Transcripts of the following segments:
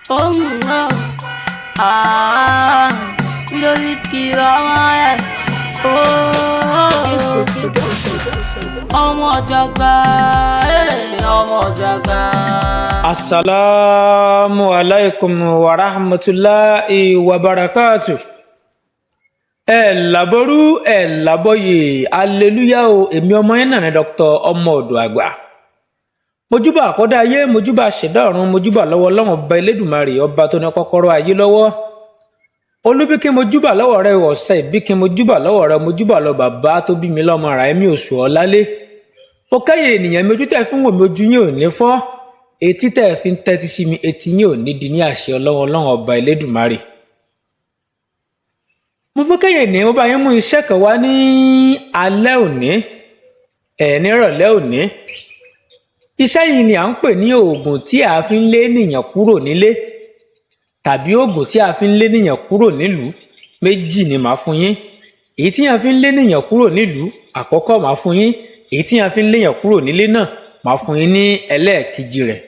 Oh no, ah, we don't risk it all. Oh, ọmọ jagba, ọmọ jagba. Assalamu alaikum wa rahmatullahi wa barakatuh. Laboru laboye hallelujah o èmi ọmọ yín náà ni Dr. ọmọ ọ̀dọ̀ àgbà. Mojúbà àkọ́dá ayé, mojúbà ṣẹ̀dá ọ̀run, mojúbà lọ́wọ́ Ọlọ́run ọba Elédùmarè ọba tó ní kọ́kọ́rọ́ ayé lọ́wọ́. Olúbíkí mojúbà lọ́wọ́ rẹ ọ̀sẹ̀ ìbíkí mojúbà lọ́wọ́ rẹ mojúbà lọ bàbá tó bí mi lọ́mọ ra ẹ̀mí oṣù ọ̀lálé. Mo kẹ́yìn ènìyàn mi ojú tẹ́ fi ń wò mí ojú yín ò ní fọ́. Etí tẹ́ fi ń tẹ́tí sí mi etí yín ò ní di ní àṣẹ Ọlọ́run ọba Elédùmarè. Mo fẹ́ kẹ́yìn ènìyàn mo bá yín mú iṣẹ́ kan wá ní alẹ́ òní nírọ̀lẹ́ òní. Iṣẹ́ yìí ni à ń pè ní oògùn tí a fi ń lé ènìyàn kúrò nílé tàbí oògùn tí a fi ń lé ènìyàn kúrò nílùú. Méjì ni màá fún yín. Èyí tí a fi ń lé ènìyàn kúrò nílùú àkọ́kọ́ màá fún yín. Èyí tí a fi ń lé ènìyàn kúrò nílé náà màá fún yín ní ẹlẹ́ẹ̀kejì rẹ̀.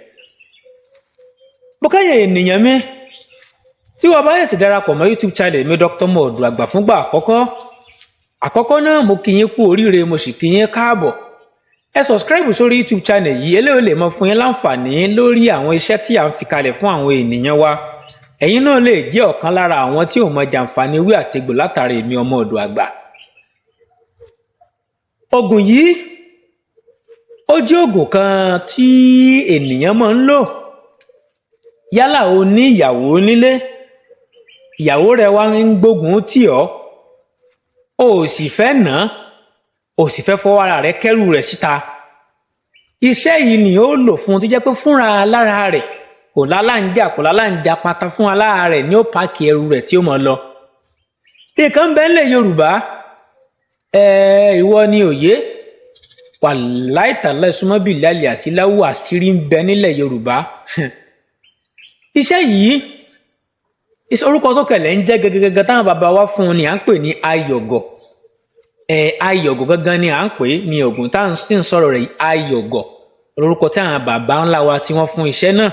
Mo kẹ́yìn ènìyàn mi tí wọ́n bá yẹ̀sì darapọ̀ mọ́ YouTube channel mi Dr. ọmọ ọ̀dọ̀ àgbà fúngbà àkọ́kọ́ náà mo kí yín kú oríire mo sì kí yín káàbọ̀. Ẹ subscribe sórí YouTube channel yìí eléyìí lè máa fún yín láǹfààní lórí àwọn iṣẹ́ tí à ń fi kalẹ̀ fún àwọn ènìyàn wa. Ẹ̀yin náà lè jẹ́ ọ̀kan lára àwọn tí ò mọ jàǹfààní ewé àtegbò látàrí èmi ọmọ ọ̀dọ̀ àgbà. Ògùn yìí ó jẹ́ ògùn kan tí ènìyàn máa ń lò yálà o ní ìyàwó nílé, ìyàwó rẹ wá ń gbógun tì ọ́, o sì fẹ́ nà án, o sì fẹ́ fọwọ́ ara rẹ kẹ́rù rẹ̀ síta. Iṣẹ́ yìí ni ó lò fún un tó jẹ́ pé fúnra lára rẹ̀ kò lálàǹjà pátá fún alára rẹ̀ ní ó pààkì ẹrù rẹ̀ tí ó mọ̀ lọ. Ìkan ń bẹ nílẹ̀ Yorùbá ìwọ ni òye wàláì tàláì súnmọ́ bí ìlàlẹ̀ àsíláwù àṣírí ń bẹ nílẹ̀ Yorùbá. Iṣẹ́ yìí orúkọ tó kẹlẹ̀ ń jẹ́ gẹ́gẹ́gẹ́ táwọn bàbá wa fún un ni à ń pè ní ayọ̀gọ̀. Ayọ̀gọ̀ gangan ni à ń pè ní ògùn táwọn sì ń sọ̀rọ̀ rẹ̀ ayọ̀gọ̀ orúkọ tí àwọn bàbá ńlá wa tí wọ́n fún iṣẹ́ náà.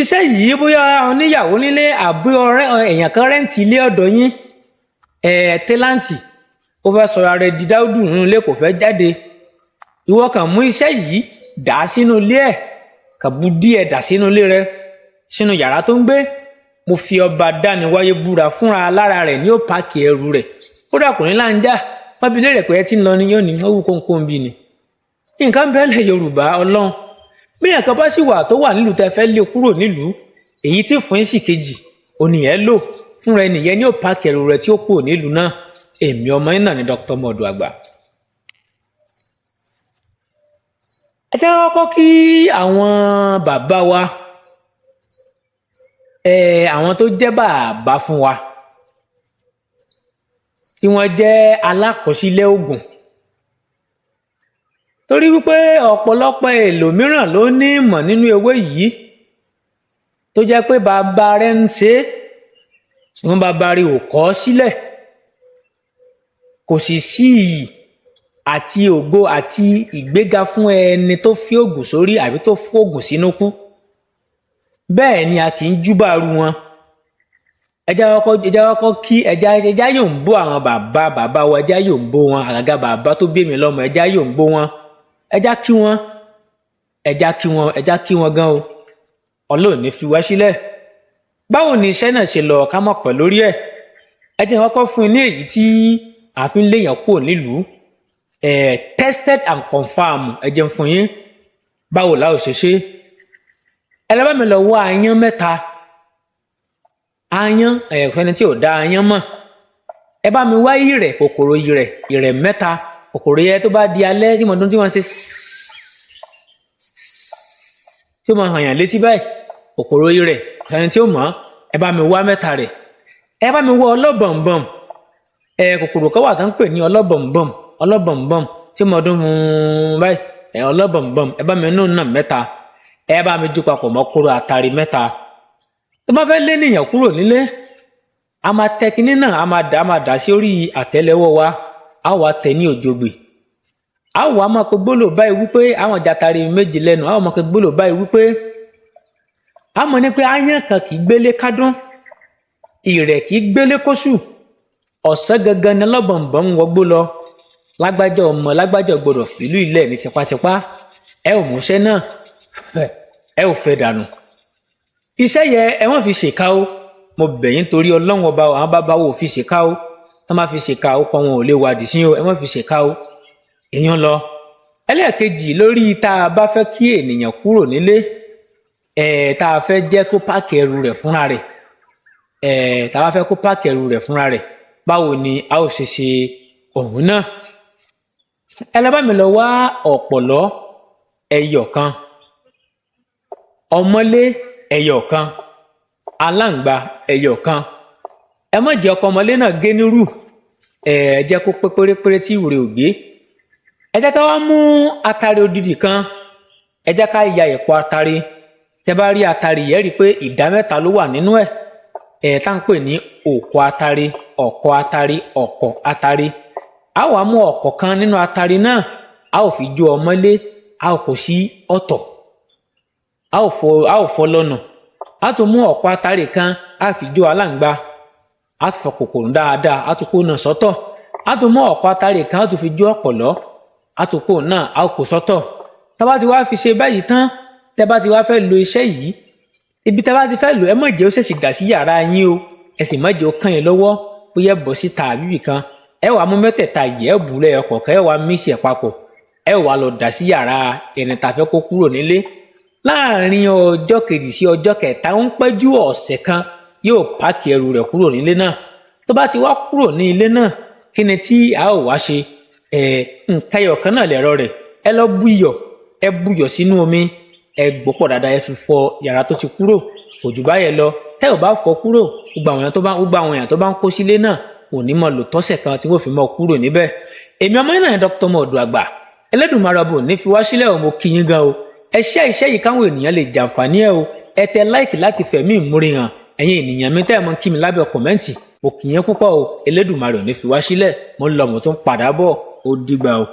Iṣẹ́ yìí bóyá oníyàwó nílé àbí èèyàn kan rẹ́ǹtì ilé ọ̀dọ̀ yín tẹ́láǹtì ó fẹ́ sọ̀rọ̀ rẹ̀ di dáúdù nínú ilé kò fẹ́ jáde. Ìwọ kàn mú iṣẹ́ yìí dà á sínú ilé ẹ̀ kàbú díẹ̀ dà sínú ilé rẹ sínú yàrá tó ń gbé. Mo fi ọba dániwáyé búra fúnra lára rẹ̀ ní ó pààkì ẹrù rẹ̀. Ó dàkùnrin láńjà wọ́n bi léèrè pé ẹ ti ń lọ ni yóò ní ó wù kóńkó ń bí ni. Nǹkan bẹ́ẹ̀lẹ̀ Yorùbá Ọlọ́run bí ẹ̀kan bá sì wà tó wà nílùú tẹ́ fẹ́ lé kúrò nílùú èyí tí fún yín sì kejì ònìyẹn lò fúnra ẹnìyẹn ní ó pààkì ẹrù rẹ̀ tí ó kúrò nílùú náà. Èmi ọmọ yín náà ni Dr. ọmọ ọ̀dọ̀ àgbà. Ẹ jẹ́ kọ́kọ́ kí àwọn bàbá wa àwọn tó jẹ́ bàbá fún wa tí wọ́n jẹ́ alákọsílẹ̀ ògùn torí wípé ọ̀pọ̀lọpọ̀ ẹlòmíràn ló ní ìmọ̀ nínú ewé yìí tó jẹ́ pé bàbá rẹ̀ ń ṣe ṣùgbọ́n bàbá rẹ̀ ò kọ sílẹ̀. Kò sì sí iyì àti ògo àti ìgbéga fún ẹni tó fi ògùn sórí àbí tó fún ògùn sínú kú. Bẹ́ẹ̀ ni a kì í júbàrú wọn. Ẹja kọ́kọ́ kí ẹja yóò ń bó àwọn bàbá wa ẹja yóò ń bó wọn àgàgà bàbá tó bí mi lọ́mọ ẹja yóò ń bó wọn. Ẹja kí wọn gan o. Ọlọ́run ní fi wá sílẹ̀. Báwo ni iṣẹ́ náà ṣe lọ ká mọ̀ pẹ̀ lórí ẹ̀? Ẹ jẹ́ kọ́kọ́ fún yín ní èyí tí a fi ń léèyàn kúrò nílùú tested and confirmed. Ẹ jẹ́ fún yín báwo la ó ṣe ṣe. Ẹ lọ bá mi lọ wá aáyán mẹ́ta. Aáyán ẹni tí ò dá aáyán mọ̀. Ẹ bá mi wá ìrẹ̀ kòkòrò ìrẹ̀ mẹ́ta. Kòkòrò yẹn tó bá di alẹ́ tí wọ́n ṣe tí ó máa hàn yàn létí báyìí. Kòkòrò ìrẹ̀ ẹni tí ó mọ̀ ẹ bá mi wá mẹ́ta rẹ̀. Ẹ bá mi wá ọlọ́bọ̀nbọ̀n. Kòkòrò kan wà tó ń pè ní ọlọ́bọ̀nbọ̀n tí mo dún báyìí ọlọ́bọ̀nbọ̀n ẹ bá mi nù náà mẹ́ta. Ẹ bá mi jú papọ̀ mọ́ kóró àtàrí mẹ́ta. Tó bá fẹ́ lé ènìyàn kúrò nílé a máa tẹ kinní náà a máa dà sí orí àtẹ́lẹwọ́ wa a wà tẹ ní òjògbè. A wà máa pe gbólò báyìí wípé àwọn jàtàrí méjì lẹ́nu a wà máa pe gbólò báyìí wípé a mọ̀ ní pé aáyán kan kì í gbélé kádún ìrẹ̀ kì í gbélé kóṣù ọ̀sán gangan ni lọ́bọ̀nbọ̀n ń wọgbó lọ lágbájá ọmọ lágbájá gbọdọ̀ fìlú ilẹ̀ ní tipátipá ẹ ò múṣẹ́ náà ẹ ò fẹ́ dànù iṣẹ́ yẹ ẹ wọ́n fi ṣèkà o mo bẹ̀ yín torí Ọlọ́run ọba àwọn bàbá wo fi ṣèkà o tó má fi ṣèkà o kọ́ wọn ò lè wádìí sí o ẹ wọ́n fi ṣèkà o èèyàn lọ ẹlẹ́ẹ̀kejì lórí tá a bá fẹ́ kí ènìyàn kúrò nílé tá a fẹ́ jẹ́ kó páàkì ẹrù rẹ̀ fúnra rẹ̀ tá a bá fẹ́ kó páàkì ẹrù rẹ̀ fúnra rẹ̀ báwo ni a ó ṣe ṣe òun náà ẹ lọ bá mi lọ wá ọ̀pọ̀lọ́ ẹyọ kan ọmọlé ẹyọ kan aláǹgbá ẹyọ kan ẹ má jẹ́ ọkọ ọmọlé náà gé nírú ẹ jẹ́ kó pé pérépéré tí ìwúre ò gbé ẹ jẹ́ ká wá mú atare odidi kan ẹ jẹ́ ká ya ẹ̀pọ̀ atare tẹ́ bá rí atare yẹn rí i pé ìdá mẹ́ta ló wà nínú ẹ̀ tá ń pè ní òkò atare ọ̀kọ̀ atare ọ̀kọ̀ atare a wá mú ọ̀kọ̀ kan nínú atare náà a ò fi jó ọmọlé a ò kó sí ọ̀tọ̀ a ò fọ́ lọ́nà a tún mú ọ̀kọ̀ atare kan a fi jó aláǹgbá a tún fọ kòkòrò dáadáa a tún kó náà sọ́tọ̀ a tún mú ọ̀kọ̀ atare kan a tún fi jó ọ̀pọ̀lọ́ a tún kó náà a ò kó sọ́tọ̀ tá bá ti wá fi ṣe báyìí tán tẹ́ bá ti wá fẹ́ lo iṣẹ́ yìí ibi tẹ́ bá ti fẹ́ lò ẹ má jẹ́ ó ṣèṣì dà sí yàrá yín o ẹ sì má jẹ́ ó kàn yín lọ́wọ́ bóyá bọ́ síta àbíbì kan ẹ wàá mú mẹ́tẹ̀ẹ̀ta yìí ẹ bù lẹ́yọ kọ̀ọ̀kan ẹ wàá mísì ẹ̀ papọ̀ ẹ wàá lọ dà sí yàrá ẹni tá fẹ́ kó kúrò nílé láàrin ọjọ́ kejì sí ọjọ́ kẹta ó ń pẹ́ jù ọ̀sẹ̀ kan yóò páàkì ẹrù rẹ̀ kúrò nílé náà tó bá ti wá kúrò ní ilé náà kí ni tí a ò wá ṣe nǹkan ẹyọ kan náà lẹ̀rọ rẹ̀ ẹ lọ bú iyọ̀ ẹ bú iyọ̀ sínú omi ẹ gbọ́pọ̀ dáadáa ẹ fi fọ yàrá tó ti kúrò kò jù báyẹn lọ tẹ́ ò bá fọ kúrò gbogbo àwọn èèyàn tó bá ń kó sílé náà ò ní mọ lò tọ́sẹ̀ kan tí wọ́n fi mọ kúrò níbẹ̀ èmi ọmọ yín náà Dr. Ọmọ Ọ̀dọ̀ Àgbà Ẹlẹ́dùmarè ọbọ ní fi wá sílẹ̀ o mo kí yín gan o ẹ ṣe iṣẹ́ yìí káwọn ènìyàn lè jàǹfààní ẹ o ẹ tẹ láìkì láti fẹ̀mí ìmúre hàn ẹ̀yin ènìyàn mi tẹ́ ẹ mọ kí mi lábẹ́ kọ̀mẹ́ǹtì mo kí yín púpọ̀ o Ẹlẹ́dùmarè ò ní fi wá sílẹ̀ mo ń lọ mo tún padà bọ̀ ó dìgbà o.